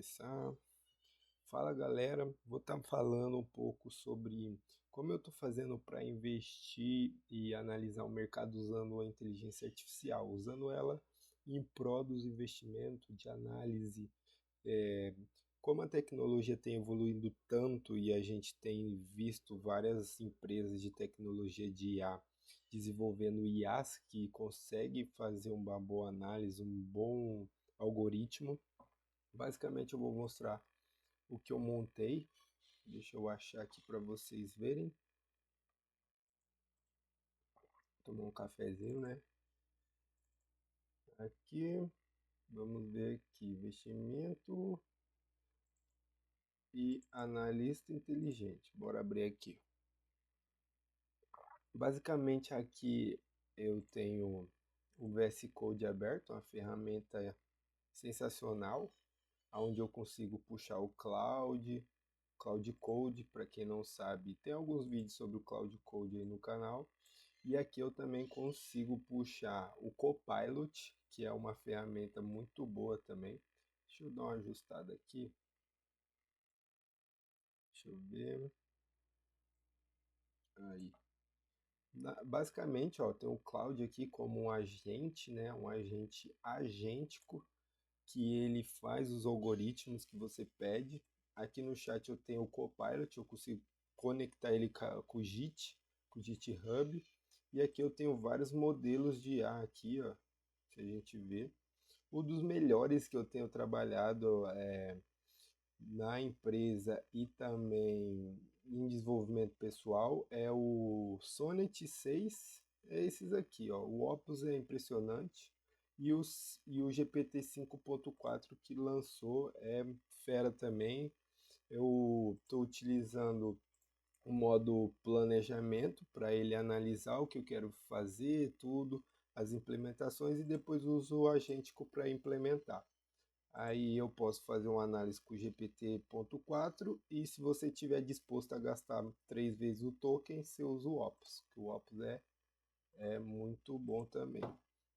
começar. Fala galera, vou estar falando um pouco sobre como eu estou fazendo para investir e analisar o mercado usando a inteligência artificial, usando ela em prol dos investimentos, de análise, é, como a tecnologia tem evoluído tanto e a gente tem visto várias empresas de tecnologia de IA desenvolvendo IAs que conseguem fazer uma boa análise, um bom algoritmo. Basicamente eu vou mostrar o que eu montei. Deixa eu achar aqui para vocês verem. Tomar um cafezinho, né? Aqui, vamos ver aqui, investimento e analista inteligente. Bora abrir aqui. Basicamente aqui eu tenho o VS Code aberto, uma ferramenta sensacional, onde eu consigo puxar o Cloud Code, para quem não sabe, tem alguns vídeos sobre o Cloud Code aí no canal. E aqui eu também consigo puxar o Copilot, que é uma ferramenta muito boa também. Deixa eu dar uma ajustada aqui. Deixa eu ver. Aí. Basicamente, ó, tem o Cloud aqui como um agente, né? Um agente agêntico que ele faz os algoritmos que você pede. Aqui no chat eu tenho o Copilot, eu consigo conectar ele com o Git, com o GitHub. E aqui eu tenho vários modelos de IA aqui, ó, se a gente vê. Um dos melhores que eu tenho trabalhado na empresa e também em desenvolvimento pessoal é o Sonnet 6. É esses aqui, ó. O Opus é impressionante e o GPT 5.4 que lançou é fera também. Eu estou utilizando o modo planejamento para ele analisar o que eu quero fazer, tudo, as implementações e depois uso o agêntico para implementar. Aí eu posso fazer uma análise com o GPT-4 e se você estiver disposto a gastar 3 vezes o token, você usa o Opus, que o Opus é muito bom também.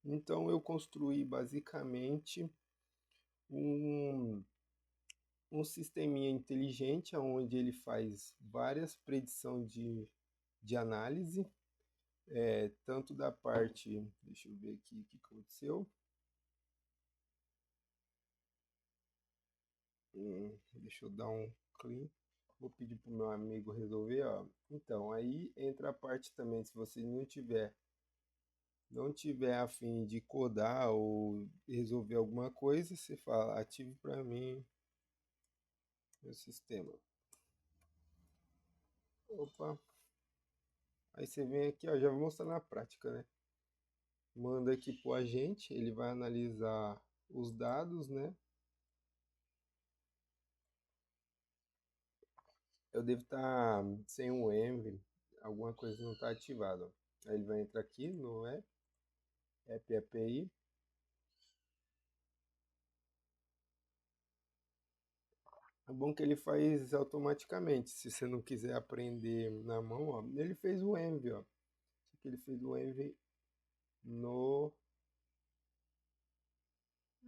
Então eu construí basicamente um, um sisteminha inteligente onde ele faz várias predições de análise, tanto da parte, deixa eu ver aqui o que aconteceu. Deixa eu dar um clean. Vou pedir pro meu amigo resolver, ó. Então, aí entra a parte também, se você não tiver a fim de codar ou resolver alguma coisa, você fala, ative para mim meu sistema. Opa. Aí você vem aqui, ó, já vou mostrar na prática, né? Manda aqui pro agente, ele vai analisar os dados, né? Eu devo estar sem um Envy, alguma coisa não está ativada. Aí ele vai entrar aqui no App API. É bom que ele faz automaticamente. Se você não quiser aprender na mão, ó, ele fez o Envy, ó. Ele fez o Envy no.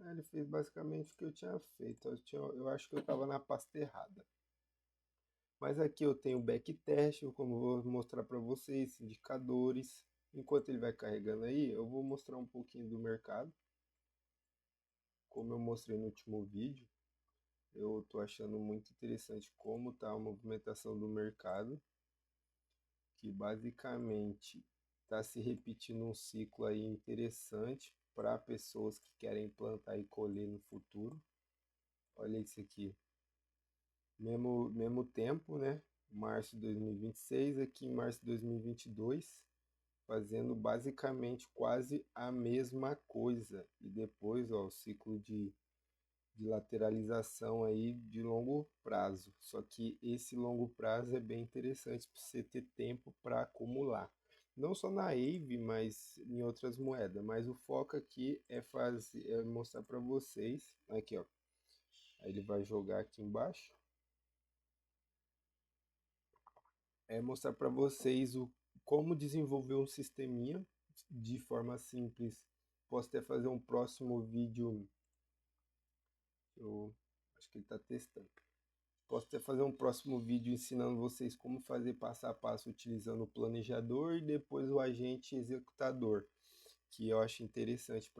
Ele fez basicamente o que eu tinha feito. Eu acho que eu estava na pasta errada. Mas aqui eu tenho o backtest, como eu vou mostrar para vocês, indicadores. Enquanto ele vai carregando aí, eu vou mostrar um pouquinho do mercado. Como eu mostrei no último vídeo, eu estou achando muito interessante como está a movimentação do mercado, que basicamente está se repetindo um ciclo aí interessante para pessoas que querem plantar e colher no futuro. Olha isso aqui, mesmo tempo, né? Março de 2026, aqui em março de 2022, fazendo basicamente quase a mesma coisa. E depois, ó, o ciclo de lateralização aí de longo prazo. Só que esse longo prazo é bem interessante para você ter tempo para acumular. Não só na AVE, mas em outras moedas. Mas o foco aqui é mostrar para vocês. Aqui, ó. Aí ele vai jogar aqui embaixo. É mostrar para vocês como desenvolver um sisteminha de forma simples. Posso até fazer um próximo vídeo. Acho que ele está testando. Posso até fazer um próximo vídeo ensinando vocês como fazer passo a passo utilizando o planejador e depois o agente executador, que eu acho interessante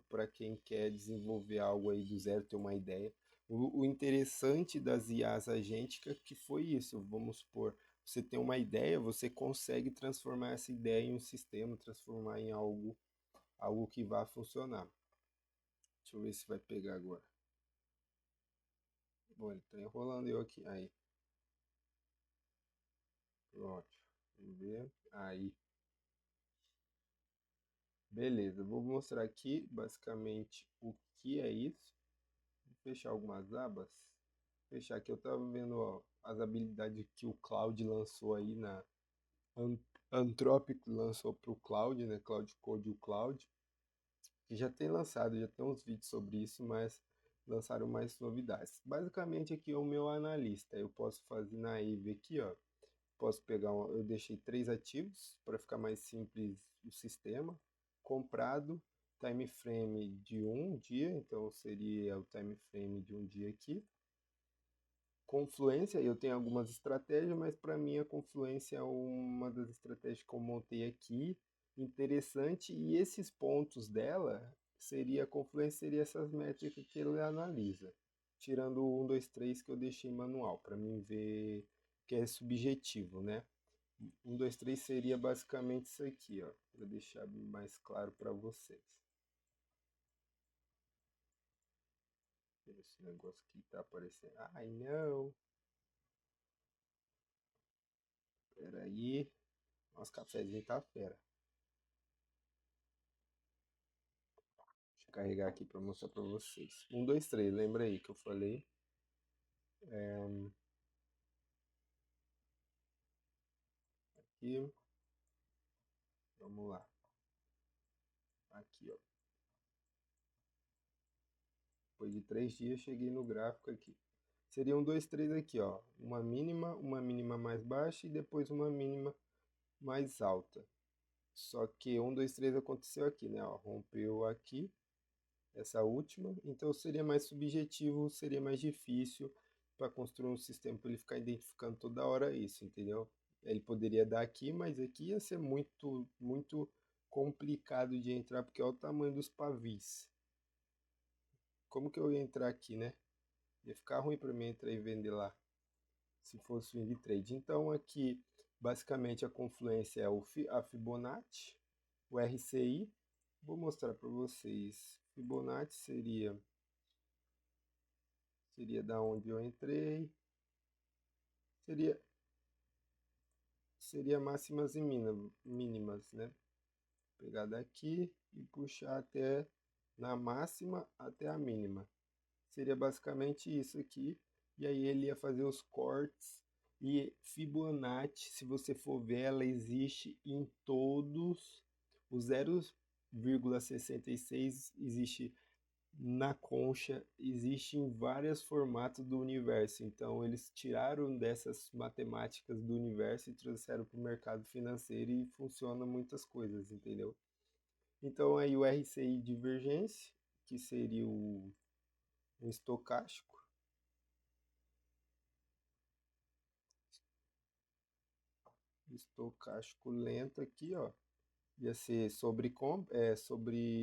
para quem quer desenvolver algo aí do zero, ter uma ideia. O interessante das IAs agênticas que foi isso, vamos supor, você tem uma ideia, você consegue transformar essa ideia em um sistema, transformar em algo que vá funcionar. Deixa eu ver se vai pegar agora. Bom, ele tá enrolando eu aqui. Aí. Pronto. Vamos ver. Aí. Beleza. Vou mostrar aqui basicamente o que é isso. Vou fechar algumas abas. Fechar aqui. Eu tava vendo ó, as habilidades que o Cloud lançou aí na Anthropic lançou para o Cloud, né? Cloud Code e o Cloud. Que já tem lançado, já tem uns vídeos sobre isso, mas lançaram mais novidades. Basicamente aqui é o meu analista. Eu posso fazer na Eve aqui, ó. Posso pegar, eu deixei 3 ativos para ficar mais simples o sistema. Comprado, time frame de um dia, então seria o time frame de um dia aqui. Confluência, eu tenho algumas estratégias, mas para mim a confluência é uma das estratégias que eu montei aqui, interessante, e esses pontos dela seria a confluência, seria essas métricas que ele analisa, tirando o 1, 2, 3 que eu deixei manual, para mim ver que é subjetivo, né? 1, 2, 3 seria basicamente isso aqui, ó, para deixar mais claro para vocês. Esse negócio aqui tá aparecendo. Ai, não! Pera aí. Nosso cafezinho tá fera. Deixa eu carregar aqui para mostrar para vocês. 1, 2, 3, lembra aí que eu falei? Aqui, vamos lá. Aqui, ó. Depois de 3 dias, cheguei no gráfico aqui. Seria 1, 2, 3 aqui, ó. Uma mínima mais baixa e depois uma mínima mais alta. Só que 1, 2, 3 aconteceu aqui, né? Ó, rompeu aqui, essa última. Então seria mais subjetivo, seria mais difícil para construir um sistema para ele ficar identificando toda hora isso, entendeu? Ele poderia dar aqui, mas aqui ia ser muito complicado de entrar, porque olha o tamanho dos pavis. Como que eu ia entrar aqui, né? Ia ficar ruim para mim entrar e vender lá, se fosse swing trade. Então aqui, basicamente, a confluência é a Fibonacci, o RCI. Vou mostrar para vocês. Fibonacci seria da onde eu entrei. Seria, seria máximas e mínimas, né? Pegar daqui e puxar até na máxima até a mínima. Seria basicamente isso aqui. E aí ele ia fazer os cortes. E Fibonacci, se você for ver, ela existe em todos os 0,66 existe na concha, existe em vários formatos do universo. Então eles tiraram dessas matemáticas do universo e trouxeram para o mercado financeiro e funciona muitas coisas, entendeu? Então aí o RCI divergência, que seria o estocástico, estocástico lento aqui, ó, ia ser sobre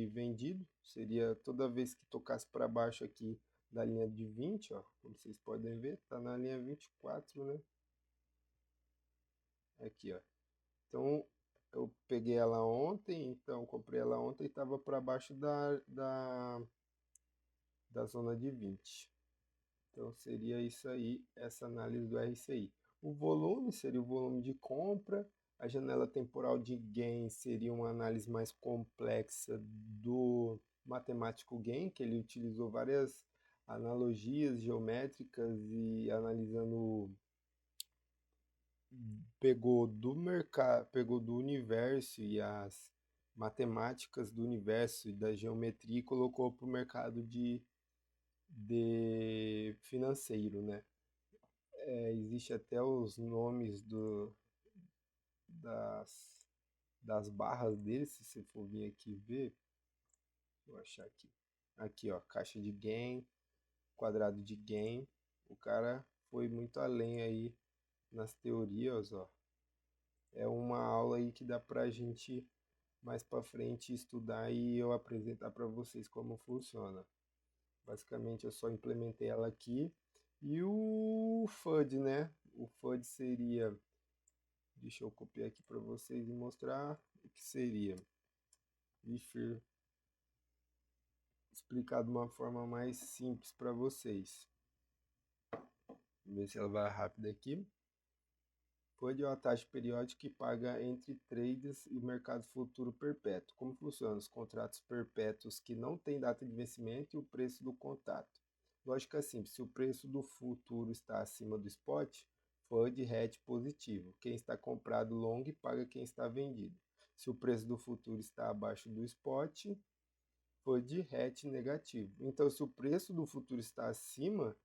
vendido, seria toda vez que tocasse para baixo aqui da linha de 20, ó, como vocês podem ver, tá na linha 24, né? Aqui, ó. Então eu peguei ela ontem, então comprei ela ontem e estava para baixo da zona de 20. Então seria isso aí, essa análise do RCI. O volume seria o volume de compra, a janela temporal de gain seria uma análise mais complexa do matemático gain, que ele utilizou várias analogias geométricas e analisando, pegou do mercado, pegou do universo e as matemáticas do universo e da geometria e colocou para o mercado de financeiro, né? Existe até os nomes das, das barras dele, se você for vir aqui ver, vou achar aqui. Aqui, ó, caixa de gain. quadrado de gain. O cara foi muito além aí nas teorias, ó. É uma aula aí que dá pra gente mais pra frente estudar e eu apresentar para vocês como funciona. Basicamente eu só implementei ela aqui. E o FUD, né? O FUD seria, deixa eu copiar aqui para vocês e mostrar o que seria. Deixa explicar de uma forma mais simples para vocês. Vamos ver se ela vai rápido aqui. FUD é uma taxa periódica que paga entre traders e mercado futuro perpétuo. Como funciona? Os contratos perpétuos que não têm data de vencimento e o preço do contrato. Lógica simples, se o preço do futuro está acima do spot, FUD hedge positivo. Quem está comprado long paga quem está vendido. Se o preço do futuro está abaixo do spot, FUD hedge negativo. Então, se o preço do futuro está acima,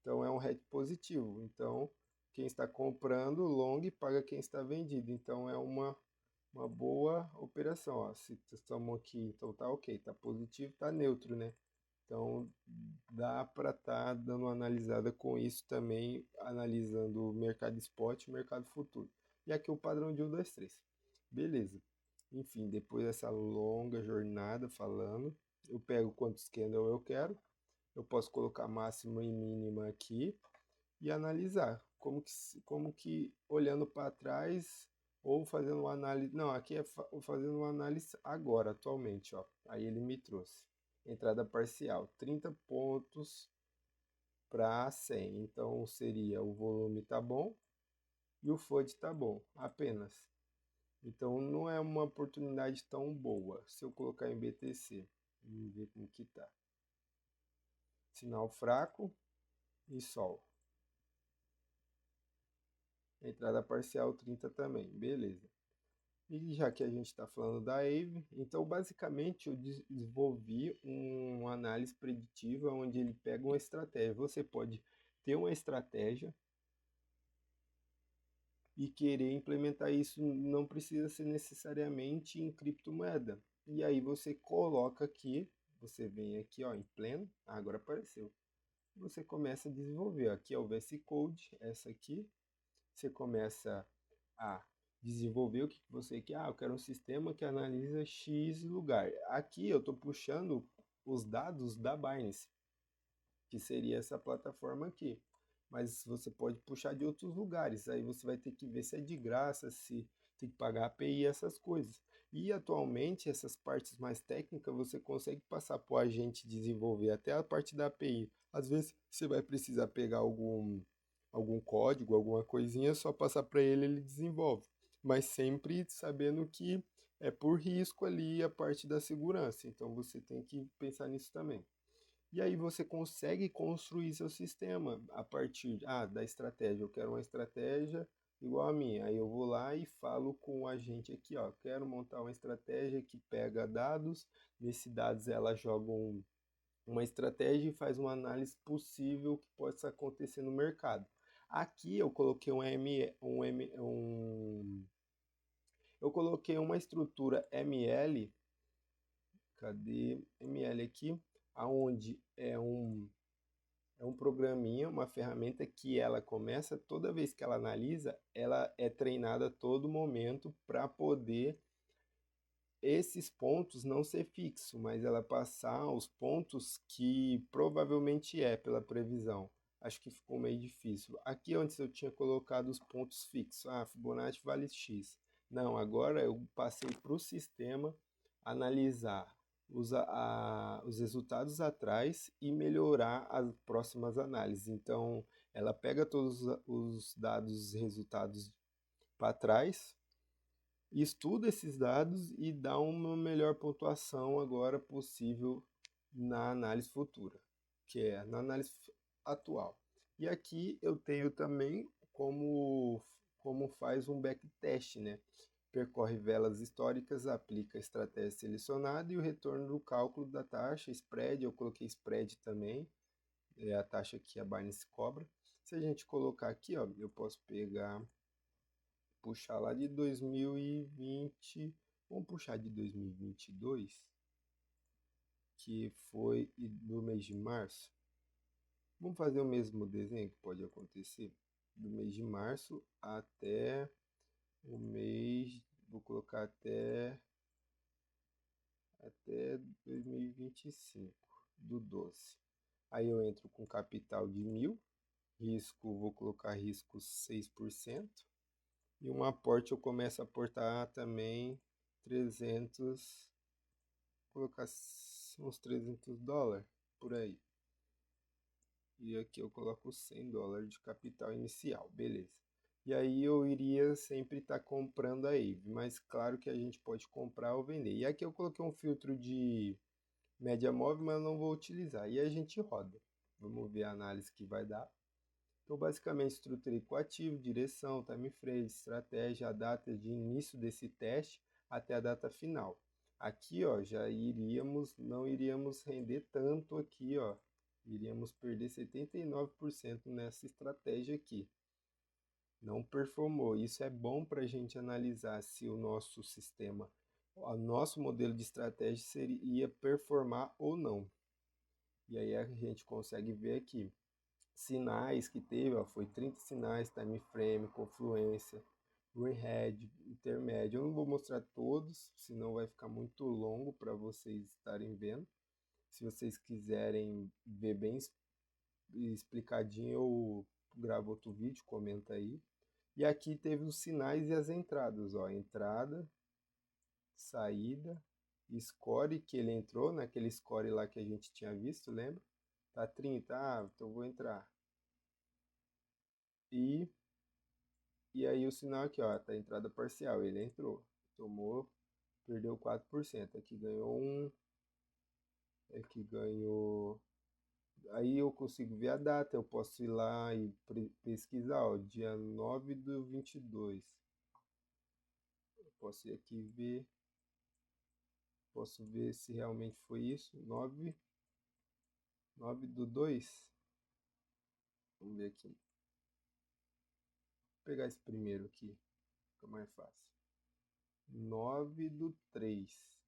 então é um hedge positivo. Então, quem está comprando long paga quem está vendido. Então é uma boa operação. Ó. Se estamos aqui, então tá ok, tá positivo, tá neutro, né? Então dá para estar dando uma analisada com isso também, analisando o mercado spot e o mercado futuro. E aqui o padrão de 1, 2, 3. Beleza. Enfim, depois dessa longa jornada falando, eu pego quantos candle eu quero. Eu posso colocar máxima e mínima aqui e analisar como que olhando para trás ou fazendo uma análise. Não, aqui é fazendo uma análise agora, atualmente, ó. Aí ele me trouxe. Entrada parcial, 30 pontos para 100. Então seria o volume tá bom e o FUD tá bom, apenas. Então não é uma oportunidade tão boa. Se eu colocar em BTC, vamos ver como que tá. Sinal fraco e sol. Entrada parcial 30 também, beleza. E já que a gente está falando da AVE, então basicamente eu desenvolvi uma análise preditiva onde ele pega uma estratégia. Você pode ter uma estratégia e querer implementar isso, não precisa ser necessariamente em criptomoeda. E aí você coloca aqui, você vem aqui ó, em pleno, agora apareceu. Você começa a desenvolver. Aqui é o VS Code, essa aqui. Você começa a desenvolver o que você quer. Ah, eu quero um sistema que analisa X lugar. Aqui eu estou puxando os dados da Binance, que seria essa plataforma aqui. Mas você pode puxar de outros lugares. Aí você vai ter que ver se é de graça, se tem que pagar API, essas coisas. E atualmente essas partes mais técnicas você consegue passar para o agente desenvolver até a parte da API. Às vezes você vai precisar pegar algum código, alguma coisinha, só passar para ele, ele desenvolve. Mas sempre sabendo que é por risco ali a parte da segurança. Então você tem que pensar nisso também. E aí você consegue construir seu sistema a partir da estratégia. Eu quero uma estratégia igual a minha. Aí eu vou lá e falo com o agente aqui, ó, quero montar uma estratégia que pega dados, nesses dados ela joga uma estratégia e faz uma análise possível que possa acontecer no mercado. Aqui eu coloquei eu coloquei uma estrutura ML, cadê ML aqui, aonde é um programinha, uma ferramenta que ela começa, toda vez que ela analisa, ela é treinada a todo momento para poder esses pontos não ser fixo, mas ela passar os pontos que provavelmente é pela previsão. Acho que ficou meio difícil. Aqui antes eu tinha colocado os pontos fixos. Ah, Fibonacci vale X. Não, agora eu passei para o sistema analisar os resultados atrás e melhorar as próximas análises. Então, ela pega todos os dados, resultados para trás, estuda esses dados e dá uma melhor pontuação agora possível na análise futura, que é na análise atual. E aqui eu tenho também como faz um backtest, né? Percorre velas históricas, aplica a estratégia selecionada e o retorno do cálculo da taxa, spread, eu coloquei spread também, é a taxa que a Binance cobra. Se a gente colocar aqui, ó, eu posso pegar, puxar lá de 2020, vamos puxar de 2022, que foi do mês de março. Vamos fazer o mesmo desenho que pode acontecer do mês de março até o mês, vou colocar até 2025, do 12. Aí eu entro com capital de 1.000, risco, vou colocar risco 6%, e um aporte eu começo a aportar também 300, vou colocar uns $300 por aí. E aqui eu coloco $100 de capital inicial, beleza. E aí eu iria sempre estar comprando a AVE, mas claro que a gente pode comprar ou vender. E aqui eu coloquei um filtro de média móvel, mas eu não vou utilizar. E a gente roda. Vamos ver a análise que vai dar. Então, basicamente, estruturei com ativo, direção, time frame, estratégia, a data de início desse teste até a data final. Aqui, ó, não iríamos render tanto aqui, ó. Iríamos perder 79% nessa estratégia aqui. Não performou. Isso é bom para a gente analisar se o nosso sistema, o nosso modelo de estratégia ia performar ou não. E aí a gente consegue ver aqui sinais que teve, ó, foi 30 sinais, time frame, confluência, green head, intermédio. Eu não vou mostrar todos, senão vai ficar muito longo para vocês estarem vendo. Se vocês quiserem ver bem explicadinho, eu gravo outro vídeo, comenta aí. E aqui teve os sinais e as entradas, ó, entrada, saída, score que ele entrou, naquele score lá que a gente tinha visto, lembra? Tá 30, então eu vou entrar. E aí o sinal aqui, ó, tá entrada parcial, ele entrou, tomou, perdeu 4%, aqui ganhou 1, aqui ganhou. Aí eu consigo ver a data, eu posso ir lá e pesquisar, ó, dia 9/22. Eu posso ir aqui ver, posso ver se realmente foi isso, 9/2. Vamos ver aqui. Vou pegar esse primeiro aqui, fica mais fácil. 9/3.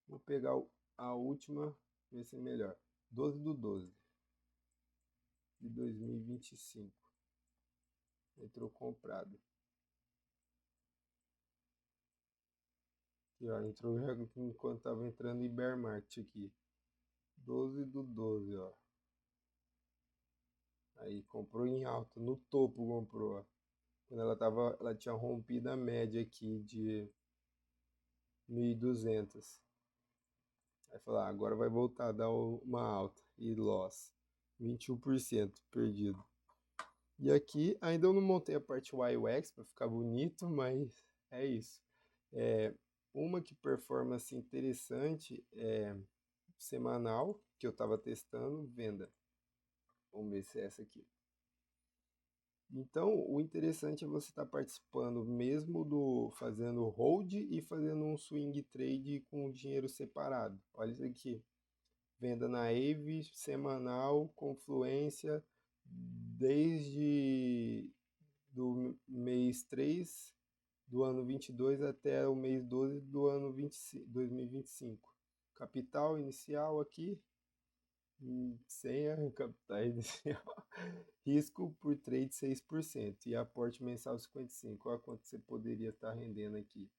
Vou pegar a última, ver se é melhor. 12/12 de 2025. Entrou comprado. Aqui, ó, entrou já enquanto estava entrando em bear market aqui. 12/12, ó. Aí comprou em alta, no topo comprou, ó. Quando ela tinha rompido a média aqui de 1.200. Aí falou, agora vai voltar a dar uma alta. E loss. 21% perdido. E aqui ainda eu não montei a parte YUX para ficar bonito, mas é isso. Uma que performa assim, interessante é semanal, que eu estava testando, venda. Vamos ver se é essa aqui. Então, o interessante é você estar participando mesmo fazendo hold e fazendo um swing trade com dinheiro separado. Olha isso aqui. Venda na AVE, semanal, confluência, desde do mês 3 do ano 22 até o mês 12 do ano 2025. Capital inicial aqui, senha, capital inicial, risco por trade 6% e aporte mensal 55%. Olha quanto você poderia estar rendendo aqui.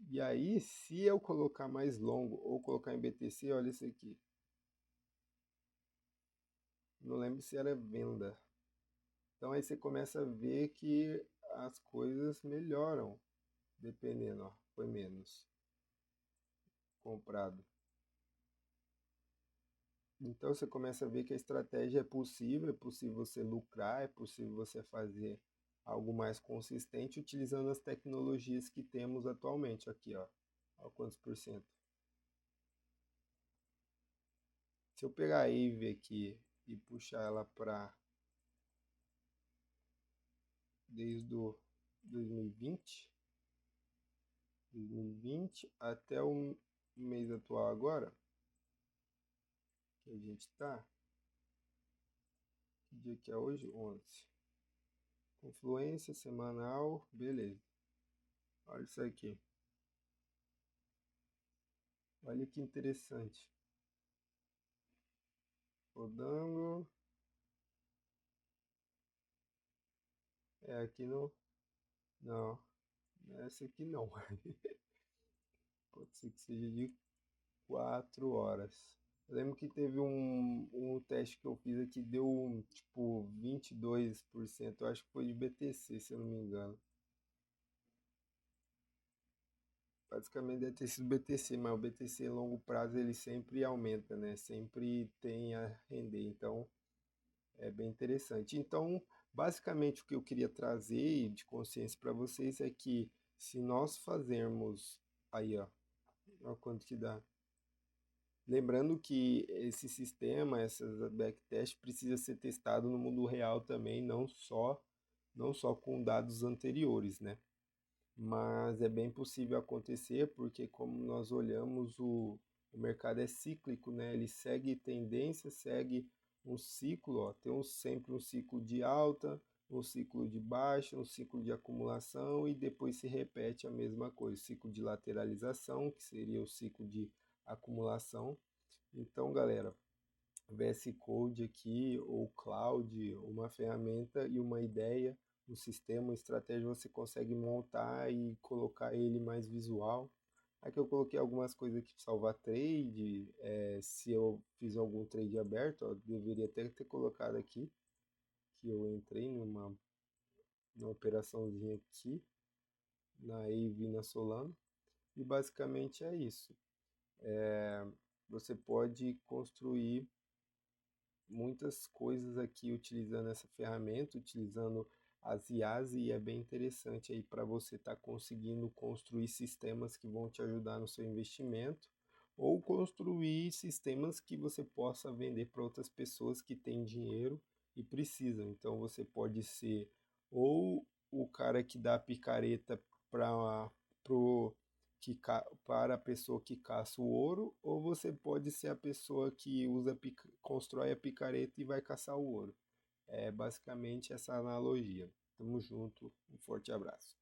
E aí, se eu colocar mais longo ou colocar em BTC, olha isso aqui. Não lembro se era venda. Então aí você começa a ver que as coisas melhoram, dependendo, ó, foi menos comprado. Então você começa a ver que a estratégia é possível você lucrar, é possível você fazer algo mais consistente utilizando as tecnologias que temos atualmente aqui, ó. Olha quantos por cento. Se eu pegar a AVE aqui e puxar ela para desde o 2020 até o mês atual agora, que a gente está, que dia que é hoje? 11. Confluência semanal, beleza. Olha isso aqui. Olha que interessante. rodando. É aqui no. Não, não é essa aqui não. Pode ser que seja de 4 horas. Eu lembro que teve um teste que eu fiz aqui, deu tipo 22%. Eu acho que foi de BTC, se eu não me engano. Basicamente deve ter sido BTC, mas o BTC a longo prazo ele sempre aumenta, né? Sempre tem a render. Então é bem interessante. Então, basicamente, o que eu queria trazer de consciência para vocês é que se nós fazermos aí, ó, olha quanto que dá. Lembrando que esse sistema, essas backtest precisa ser testado no mundo real também, não só com dados anteriores, né? Mas é bem possível acontecer porque como nós olhamos o mercado é cíclico, né? Ele segue tendência, segue um ciclo, ó, tem sempre um ciclo de alta, um ciclo de baixa, um ciclo de acumulação e depois se repete a mesma coisa, ciclo de lateralização, que seria o ciclo de acumulação. Então, galera, VS Code aqui, ou Cloud, uma ferramenta e uma ideia, um sistema, uma estratégia, você consegue montar e colocar ele mais visual. Aqui eu coloquei algumas coisas aqui para salvar trade, se eu fiz algum trade aberto, ó, deveria até ter colocado aqui, que eu entrei numa operaçãozinha aqui, na AVE e na Solano, e basicamente é isso. Você pode construir muitas coisas aqui utilizando essa ferramenta, utilizando as IAs, e é bem interessante aí para você estar conseguindo construir sistemas que vão te ajudar no seu investimento ou construir sistemas que você possa vender para outras pessoas que têm dinheiro e precisam. Então você pode ser ou o cara que dá a picareta para pro para a pessoa que caça o ouro, ou você pode ser a pessoa que constrói a picareta e vai caçar o ouro. É basicamente essa analogia. Tamo junto, um forte abraço.